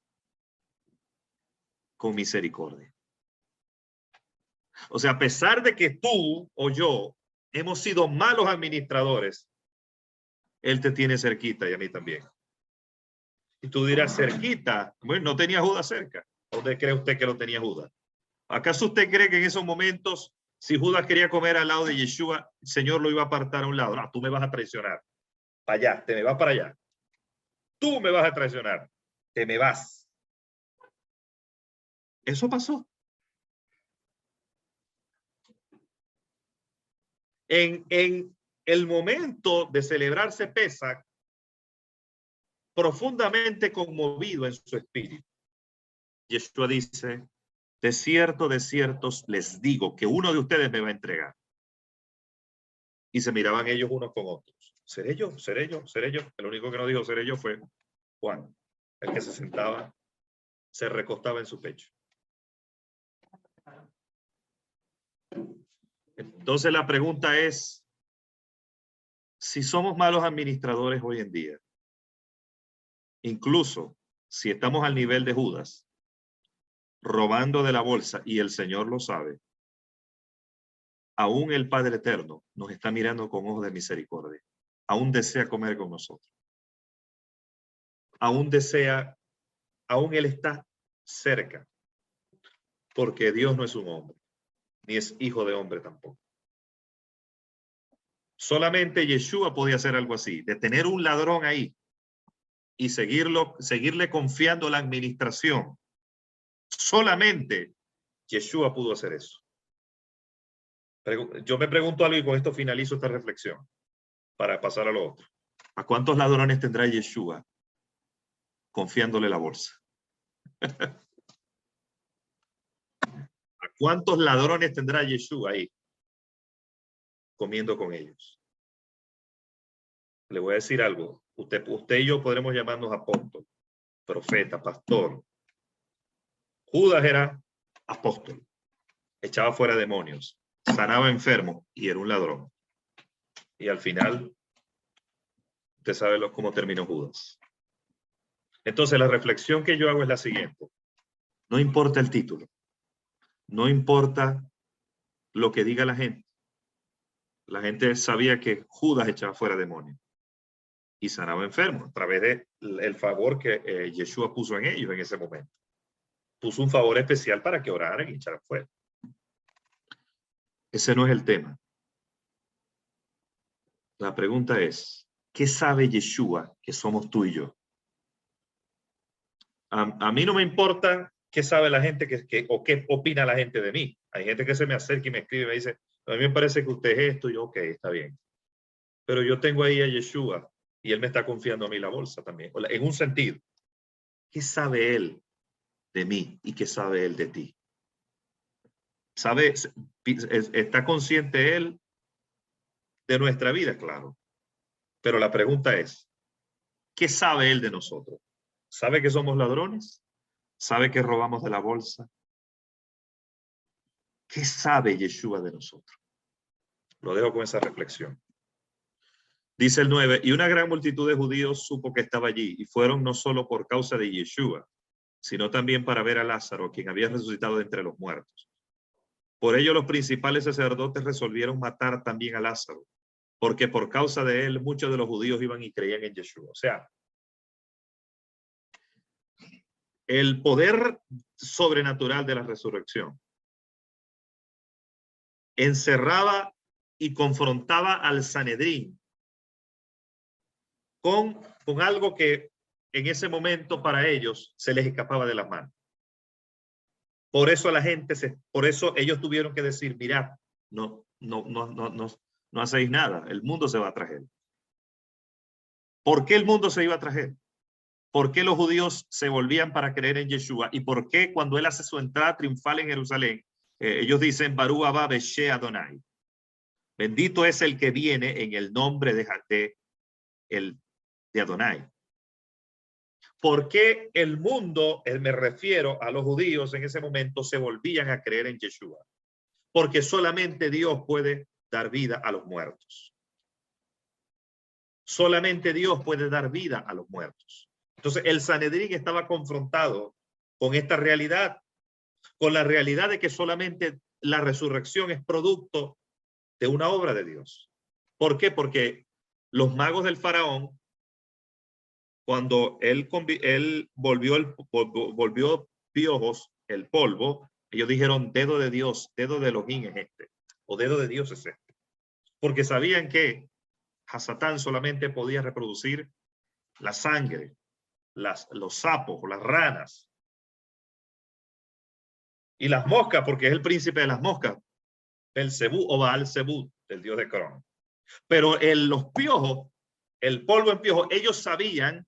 con misericordia. O sea, a pesar de que tú o yo hemos sido malos administradores, Él te tiene cerquita y a mí también. Y tú dirás, cerquita, bueno, no tenía Judas cerca. ¿Dónde cree usted que lo tenía Judas? ¿Acaso usted cree que en esos momentos, si Judas quería comer al lado de Yeshua, el Señor lo iba a apartar a un lado? No, tú me vas a traicionar. Para allá, te me vas para allá. Tú me vas a traicionar. Te me vas. Eso pasó. En el momento de celebrarse Pesach, profundamente conmovido en su espíritu, Yeshua dice, de cierto les digo que uno de ustedes me va a entregar. Y se miraban ellos unos con otros. ¿Seré yo? ¿Seré yo? ¿Seré yo? El único que no dijo seré yo fue Juan, el que se sentaba, se recostaba en su pecho. Entonces la pregunta es, si somos malos administradores hoy en día, incluso si estamos al nivel de Judas, robando de la bolsa, y el Señor lo sabe, aún el Padre Eterno nos está mirando con ojos de misericordia. Aún desea comer con nosotros. Aún Él está cerca. Porque Dios no es un hombre, ni es hijo de hombre tampoco. Solamente Yeshua podía hacer algo así, de tener un ladrón ahí y seguirle confiando la administración. Solamente Yeshua pudo hacer eso. Yo me pregunto algo y con esto finalizo esta reflexión para pasar a lo otro. ¿A cuántos ladrones tendrá Yeshua confiándole la bolsa? ¿A cuántos ladrones tendrá Yeshua ahí comiendo con ellos? Le voy a decir algo. Usted y yo podremos llamarnos apóstol, profeta, pastor. Judas era apóstol. Echaba fuera demonios. Sanaba enfermos y era un ladrón. Y al final, usted sabe cómo terminó Judas. Entonces, la reflexión que yo hago es la siguiente. No importa el título. No importa lo que diga la gente. La gente sabía que Judas echaba fuera demonios y sanaba enfermos a través del favor que Yeshua puso en ellos en ese momento. Puso un favor especial para que oraran y echaran fuera. Ese no es el tema. La pregunta es, ¿qué sabe Yeshua que somos tú y yo? A mí no me importa qué sabe la gente o qué opina la gente de mí. Hay gente que se me acerca y me escribe y me dice, a mí me parece que usted es esto, y yo, ok, está bien. Pero yo tengo ahí a Yeshua y él me está confiando a mí la bolsa también. En un sentido, ¿qué sabe él de mí y qué sabe él de ti? ¿Está consciente él de nuestra vida? Claro. Pero la pregunta es, ¿qué sabe él de nosotros? ¿Sabe que somos ladrones? ¿Sabe que robamos de la bolsa? ¿Qué sabe Yeshua de nosotros? Lo dejo con esa reflexión. Dice el 9, y una gran multitud de judíos supo que estaba allí, y fueron no solo por causa de Yeshua, sino también para ver a Lázaro, quien había resucitado de entre los muertos. Por ello los principales sacerdotes resolvieron matar también a Lázaro, porque por causa de él muchos de los judíos iban y creían en Yeshua. O sea, el poder sobrenatural de la resurrección encerraba y confrontaba al Sanedrín con algo que en ese momento para ellos se les escapaba de las manos. Por eso por eso ellos tuvieron que decir, mirad, no hacéis nada, el mundo se va tras él. ¿Por qué el mundo se iba tras él? ¿Por qué los judíos se volvían para creer en Yeshua? ¿Y por qué cuando él hace su entrada triunfal en Jerusalén, ellos dicen, Barú Abba Beshe Adonai? Bendito es el que viene en el nombre de Adonai. ¿Por qué el mundo, me refiero a los judíos en ese momento, se volvían a creer en Yeshua? Porque solamente Dios puede dar vida a los muertos. Solamente Dios puede dar vida a los muertos. Entonces el Sanedrín estaba confrontado con esta realidad, con la realidad de que solamente la resurrección es producto de una obra de Dios. ¿Por qué? Porque los magos del faraón, cuando él volvió piojos el polvo, ellos dijeron, dedo de Dios, dedo de Elohim es este, o dedo de Dios es este. Porque sabían que Hasatán solamente podía reproducir la sangre, los sapos o las ranas. Y las moscas, porque es el príncipe de las moscas, el Cebú o Baal Cebú, el dios de Cron. Pero los piojos, el polvo en piojos, ellos sabían,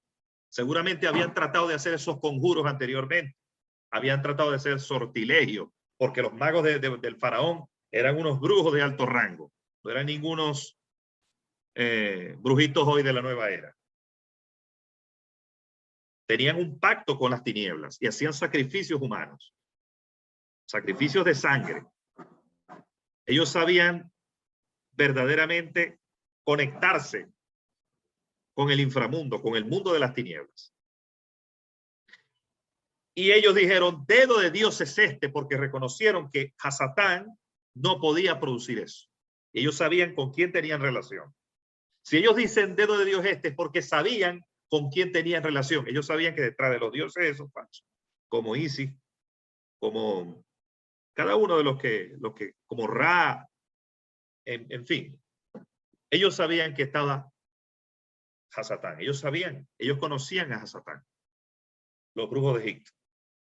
seguramente habían tratado de hacer esos conjuros anteriormente. Habían tratado de hacer sortilegio, porque los magos del faraón eran unos brujos de alto rango. No eran ningunos brujitos hoy de la nueva era. Tenían un pacto con las tinieblas y hacían sacrificios humanos, sacrificios de sangre. Ellos sabían verdaderamente conectarse con el inframundo, con el mundo de las tinieblas. Y ellos dijeron, dedo de Dios es este, porque reconocieron que Hasatán no podía producir eso. Ellos sabían con quién tenían relación. Si ellos dicen dedo de Dios este, es porque sabían con quién tenían relación. Ellos sabían que detrás de los dioses esos falsos, como Isis, como cada uno de los que como Ra, en fin, ellos sabían que estaba Hasatán. Ellos sabían, ellos conocían a Hasatán, los brujos de Egipto,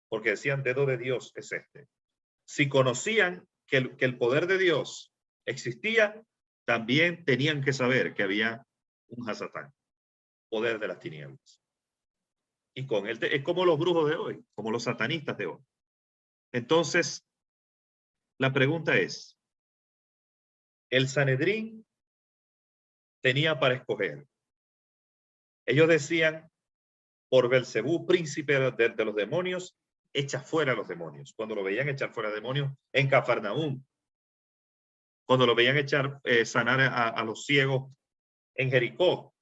porque decían dedo de Dios es este. Si conocían que el poder de Dios existía, también tenían que saber que había un Hasatán, poder de las tinieblas. Y con él es como los brujos de hoy, como los satanistas de hoy. Entonces, la pregunta es, el Sanedrín tenía para escoger. Ellos decían, por Belcebú, príncipe de los demonios, echa fuera a los demonios. Cuando lo veían echar fuera demonios en Cafarnaúm, cuando lo veían sanar a los ciegos en Jericó,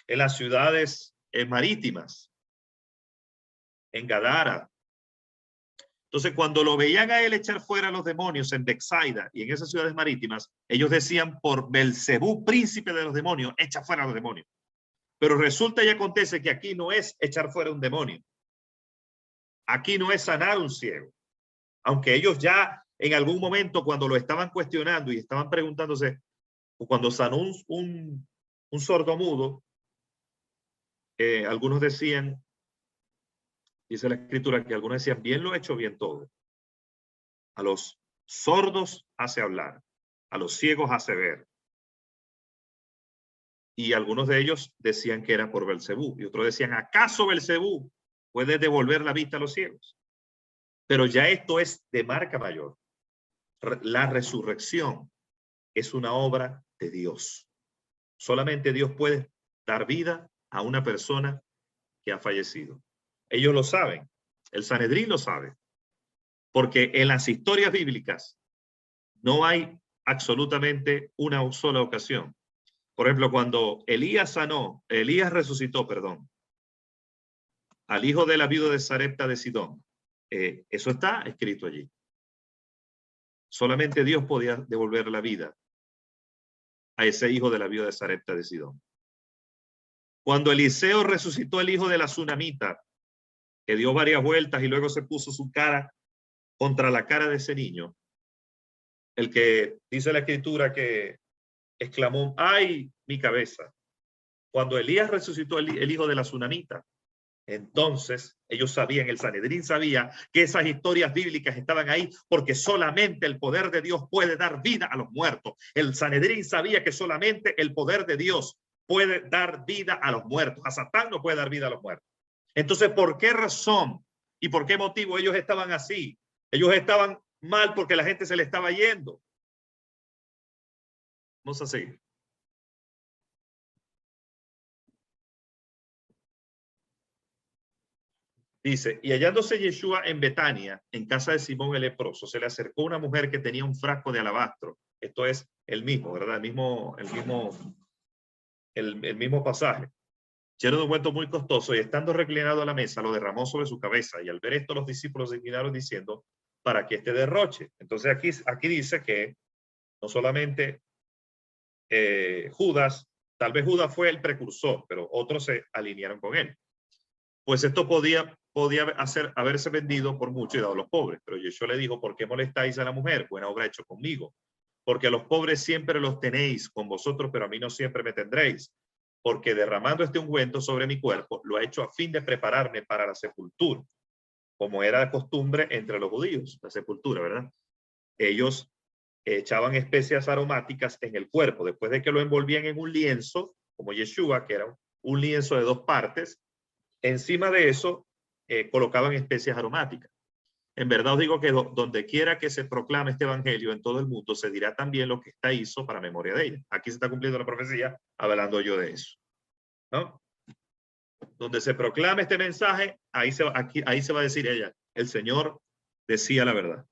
en las ciudades marítimas, en Gadara. Entonces, cuando lo veían a él echar fuera a los demonios en Bexaida y en esas ciudades marítimas, ellos decían, por Belcebú, príncipe de los demonios, echa fuera a los demonios. Pero resulta y acontece que aquí no es echar fuera un demonio. Aquí no es sanar un ciego. Aunque ellos ya en algún momento, cuando lo estaban cuestionando y estaban preguntándose, cuando sanó un sordomudo, algunos decían, dice la escritura, que algunos decían, bien lo ha hecho, bien todo. A los sordos hace hablar, a los ciegos hace ver. Y algunos de ellos decían que era por Belcebú. Y otros decían, ¿acaso Belcebú puede devolver la vista a los ciegos? Pero ya esto es de marca mayor. La resurrección es una obra de Dios. Solamente Dios puede dar vida a una persona que ha fallecido. Ellos lo saben. El Sanedrín lo sabe. Porque en las historias bíblicas no hay absolutamente una sola ocasión. Por ejemplo, cuando Elías resucitó, al hijo de la viuda de Sarepta de Sidón. Eso está escrito allí. Solamente Dios podía devolver la vida a ese hijo de la viuda de Sarepta de Sidón. Cuando Eliseo resucitó al hijo de la Sunamita, que dio varias vueltas y luego se puso su cara contra la cara de ese niño, el que dice la escritura que exclamó, ¡ay, mi cabeza! Cuando Elías resucitó el hijo de la Sunamita, entonces ellos sabían, el Sanedrín sabía que esas historias bíblicas estaban ahí porque solamente el poder de Dios puede dar vida a los muertos. El Sanedrín sabía que solamente el poder de Dios puede dar vida a los muertos. A Satán no puede dar vida a los muertos. Entonces, ¿por qué razón y por qué motivo ellos estaban así? Ellos estaban mal porque la gente se le estaba yendo. Vamos a seguir. Dice, y hallándose Yeshua en Betania, en casa de Simón el leproso, se le acercó una mujer que tenía un frasco de alabastro. Esto es el mismo, ¿verdad? El mismo pasaje. Lleno de ungüento muy costoso, y estando reclinado a la mesa, lo derramó sobre su cabeza. Y al ver esto, los discípulos se indignaron diciendo, ¿para qué este derroche? Entonces aquí dice que no solamente Judas, tal vez Judas fue el precursor, pero otros se alinearon con él. Pues esto podía haberse vendido por mucho y dado a los pobres. Pero Yeshua le dijo, ¿por qué molestáis a la mujer? Buena obra ha hecho conmigo. Porque a los pobres siempre los tenéis con vosotros, pero a mí no siempre me tendréis. Porque derramando este ungüento sobre mi cuerpo, lo ha hecho a fin de prepararme para la sepultura, como era costumbre entre los judíos, la sepultura, ¿verdad? Ellos echaban especias aromáticas en el cuerpo. Después de que lo envolvían en un lienzo, como Yeshua, que era un lienzo de 2 partes, encima de eso colocaban especias aromáticas. En verdad os digo que donde quiera que se proclame este evangelio en todo el mundo, se dirá también lo que esta hizo para memoria de ella. Aquí se está cumpliendo la profecía, hablando yo de eso, ¿no? Donde se proclame este mensaje, ahí se va a decir ella, el Señor decía la verdad.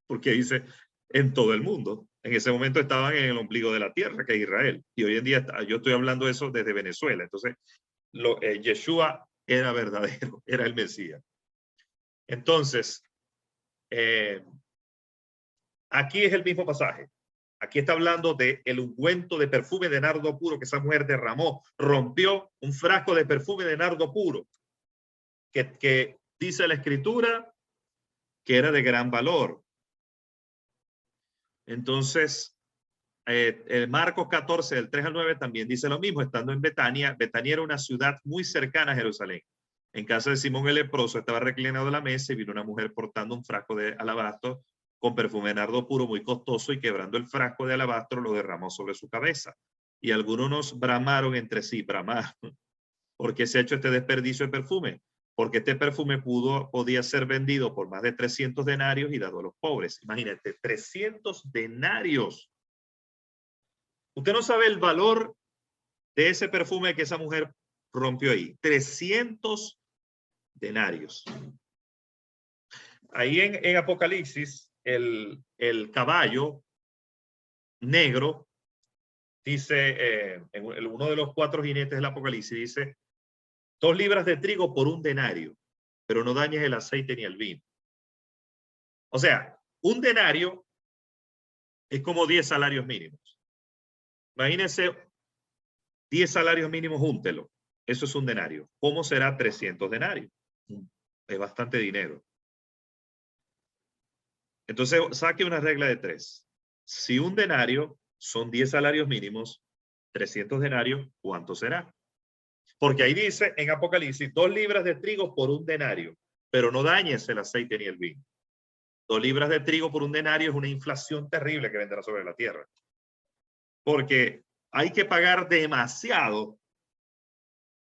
Porque dice, en todo el mundo. En ese momento estaban en el ombligo de la tierra, que es Israel. Y hoy en día yo estoy hablando de eso desde Venezuela. Entonces, Yeshua era verdadero, era el Mesías. Entonces, aquí es el mismo pasaje. Aquí está hablando de el ungüento de perfume de nardo puro que esa mujer derramó. Rompió un frasco de perfume de nardo puro que dice la escritura que era de gran valor. Entonces, el Marcos 14, del 3 al 9, también dice lo mismo, estando en Betania. Betania era una ciudad muy cercana a Jerusalén. En casa de Simón el leproso estaba reclinado a la mesa y vino una mujer portando un frasco de alabastro con perfume de nardo puro muy costoso, y quebrando el frasco de alabastro lo derramó sobre su cabeza. Y algunos bramaron entre sí, bramaron, ¿por qué se ha hecho este desperdicio de perfume? Porque este perfume podía ser vendido por más de 300 denarios y dado a los pobres. Imagínate, 300 denarios. Usted no sabe el valor de ese perfume que esa mujer rompió ahí. 300 denarios. Ahí en Apocalipsis, el caballo negro dice, en uno de los 4 jinetes del Apocalipsis, dice, 2 libras de trigo por 1 denario, pero no dañes el aceite ni el vino. O sea, 1 denario es como 10 salarios mínimos. Imagínense 10 salarios mínimos, júntelo. Eso es 1 denario. ¿Cómo será 300 denarios? Es bastante dinero. Entonces, saque una regla de 3. Si 1 denario son 10 salarios mínimos, 300 denarios, ¿cuánto será? Porque ahí dice en Apocalipsis, 2 libras de trigo por 1 denario, pero no dañes el aceite ni el vino. 2 libras de trigo por 1 denario es una inflación terrible que vendrá sobre la tierra. Porque hay que pagar demasiado.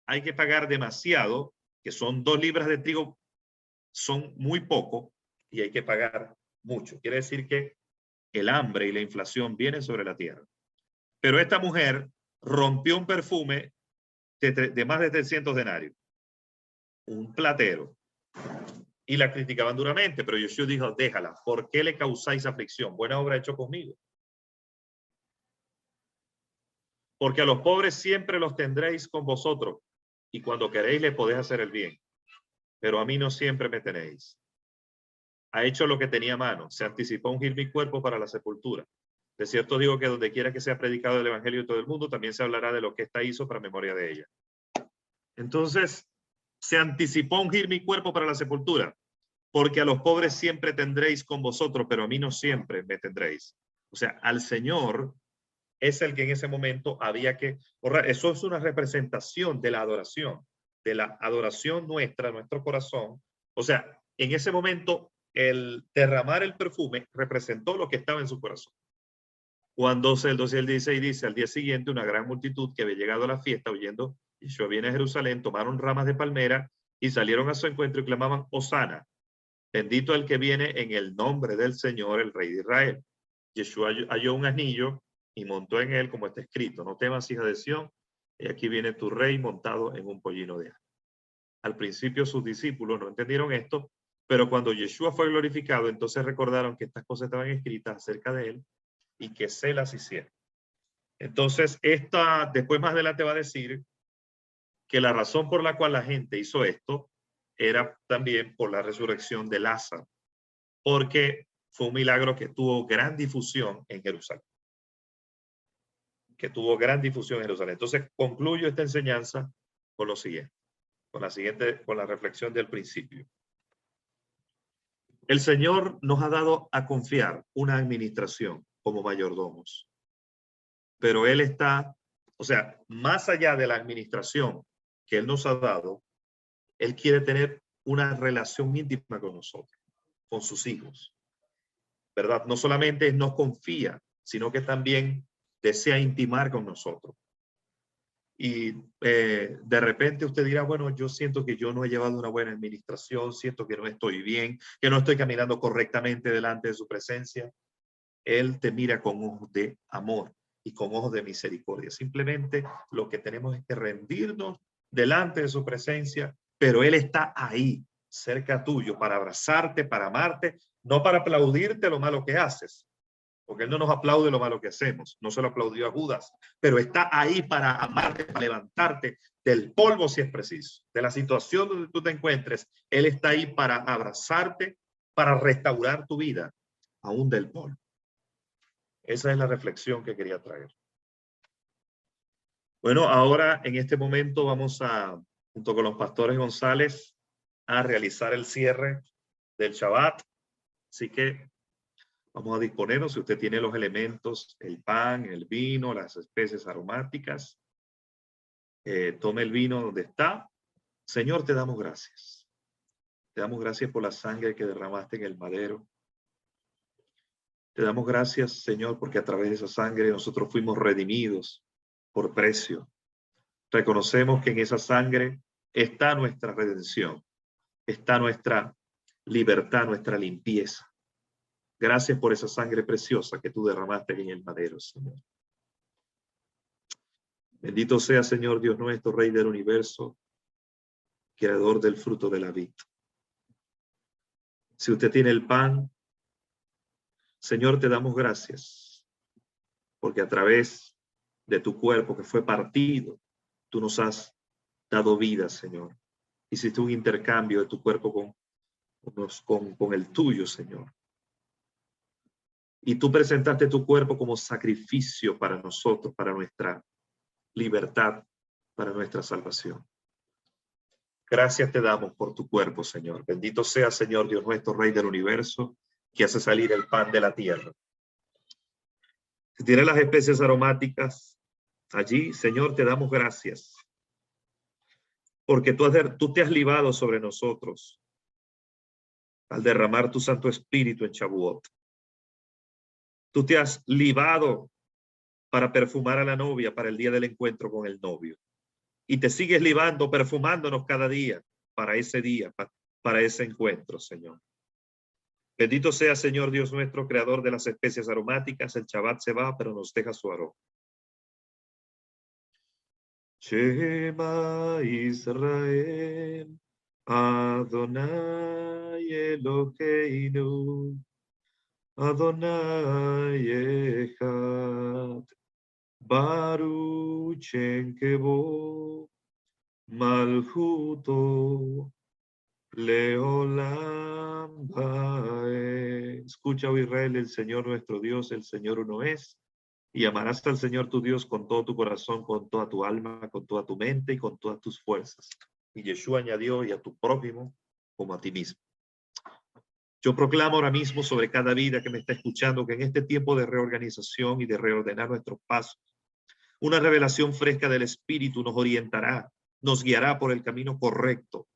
Hay que pagar demasiado, que son 2 libras de trigo, son muy poco, y hay que pagar mucho. Quiere decir que el hambre y la inflación vienen sobre la tierra. Pero esta mujer rompió un perfume de más de 300 denarios. Un platero. Y la criticaban duramente, pero Yeshua dijo, déjala, ¿por qué le causáis aflicción? Buena obra ha hecho conmigo. Porque a los pobres siempre los tendréis con vosotros, y cuando queréis le podéis hacer el bien. Pero a mí no siempre me tenéis. Ha hecho lo que tenía a mano, se anticipó a ungir mi cuerpo para la sepultura. De cierto digo que donde quiera que sea predicado el evangelio de todo el mundo, también se hablará de lo que ésta hizo para memoria de ella. Entonces, se anticipó a ungir mi cuerpo para la sepultura, porque a los pobres siempre tendréis con vosotros, pero a mí no siempre me tendréis. O sea, al Señor es el que en ese momento había que honrar. Eso es una representación de la adoración nuestra, nuestro corazón. O sea, en ese momento, el derramar el perfume representó lo que estaba en su corazón. Cuando el 12 y el 16 dice, al día siguiente una gran multitud que había llegado a la fiesta oyendo Yeshua viene a Jerusalén, tomaron ramas de palmera y salieron a su encuentro y clamaban, Hosana, bendito el que viene en el nombre del Señor, el Rey de Israel. Yeshua halló un anillo y montó en él, como está escrito, no temas, hija de Sión, y aquí viene tu rey montado en un pollino de asno. Al principio sus discípulos no entendieron esto, pero cuando Yeshua fue glorificado, entonces recordaron que estas cosas estaban escritas acerca de él y que se las hicieron. Entonces, después más adelante va a decir que la razón por la cual la gente hizo esto era también por la resurrección de Lázaro, porque fue un milagro que tuvo gran difusión en Jerusalén. Entonces, concluyo esta enseñanza con lo siguiente, con la reflexión del principio. El Señor nos ha dado a confiar una administración como mayordomos, pero Él está, o sea, más allá de la administración que Él nos ha dado, Él quiere tener una relación íntima con nosotros, con sus hijos. ¿verdad? No solamente nos confía, sino que también desea intimar con nosotros. Y de repente usted dirá, bueno, yo siento que yo no he llevado una buena administración, siento que no estoy bien, que no estoy caminando correctamente delante de su presencia. Él te mira con ojos de amor y con ojos de misericordia. Simplemente lo que tenemos es que rendirnos delante de su presencia, pero Él está ahí, cerca tuyo, para abrazarte, para amarte, no para aplaudirte lo malo que haces, porque Él no nos aplaude lo malo que hacemos, no se lo aplaudió a Judas, pero está ahí para amarte, para levantarte del polvo si es preciso, de la situación donde tú te encuentres. Él está ahí para abrazarte, para restaurar tu vida, aún del polvo. Esa es la reflexión que quería traer. Bueno, ahora en este momento vamos a, junto con los pastores González, a realizar el cierre del Shabbat. Así que vamos a disponernos, si usted tiene los elementos, el pan, el vino, las especies aromáticas, tome el vino donde está. Señor, te damos gracias. Te damos gracias por la sangre que derramaste en el madero. Te damos gracias, Señor, porque a través de esa sangre nosotros fuimos redimidos por precio. Reconocemos que en esa sangre está nuestra redención, está nuestra libertad, nuestra limpieza. Gracias por esa sangre preciosa que tú derramaste en el madero, Señor. Bendito sea, Señor Dios nuestro, Rey del universo, creador del fruto de la vid. Si usted tiene el pan, Señor, te damos gracias, porque a través de tu cuerpo que fue partido, tú nos has dado vida, Señor. Hiciste un intercambio de tu cuerpo con el tuyo, Señor. Y tú presentaste tu cuerpo como sacrificio para nosotros, para nuestra libertad, para nuestra salvación. Gracias te damos por tu cuerpo, Señor. Bendito sea, Señor Dios nuestro, Rey del universo, que hace salir el pan de la tierra. Si tienes las especies aromáticas allí, Señor, te damos gracias. Porque tú te has libado sobre nosotros al derramar tu Santo Espíritu en Shavuot. Tú te has libado para perfumar a la novia para el día del encuentro con el novio. Y te sigues libando, perfumándonos cada día para ese día, para ese encuentro, Señor. Bendito sea, Señor Dios nuestro, creador de las especies aromáticas. El Shabbat se va, pero nos deja su aroma. Shema Israel, Adonai Eloheinu, Adonai Echad, Baruch Enkebo, Malchuto, Leolam Bae. Escucha, oh Israel, el Señor nuestro Dios, el Señor uno es, y amarás al Señor tu Dios con todo tu corazón, con toda tu alma, con toda tu mente y con todas tus fuerzas. Y Yeshua añadió, y a tu prójimo como a ti mismo. Yo proclamo ahora mismo sobre cada vida que me está escuchando que en este tiempo de reorganización y de reordenar nuestros pasos, una revelación fresca del Espíritu nos orientará, nos guiará por el camino correcto.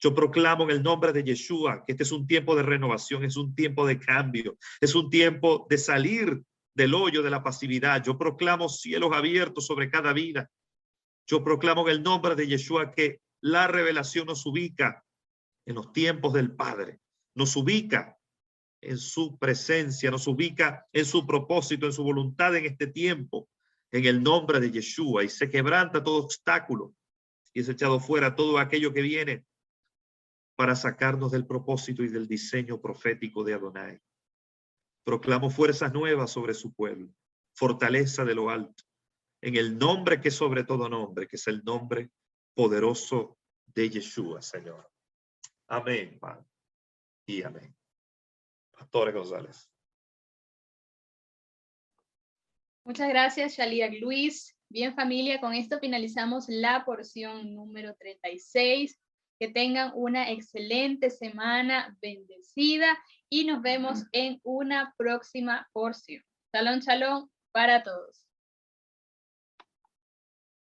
Yo proclamo en el nombre de Yeshua que este es un tiempo de renovación, es un tiempo de cambio, es un tiempo de salir del hoyo de la pasividad. Yo proclamo cielos abiertos sobre cada vida. Yo proclamo en el nombre de Yeshua que la revelación nos ubica en los tiempos del Padre, nos ubica en su presencia, nos ubica en su propósito, en su voluntad en este tiempo, en el nombre de Yeshua, y se quebranta todo obstáculo y es echado fuera todo aquello que viene para sacarnos del propósito y del diseño profético de Adonai. Proclamo fuerzas nuevas sobre su pueblo, fortaleza de lo alto, en el nombre que es sobre todo nombre, que es el nombre poderoso de Yeshua, Señor. Amén, Padre, y amén. Pastor González.
Muchas gracias, Shalia Luis. Bien, familia, con esto finalizamos la porción número 36. Que tengan una excelente semana, bendecida, y nos vemos en una próxima porción. Shalom, shalom para todos.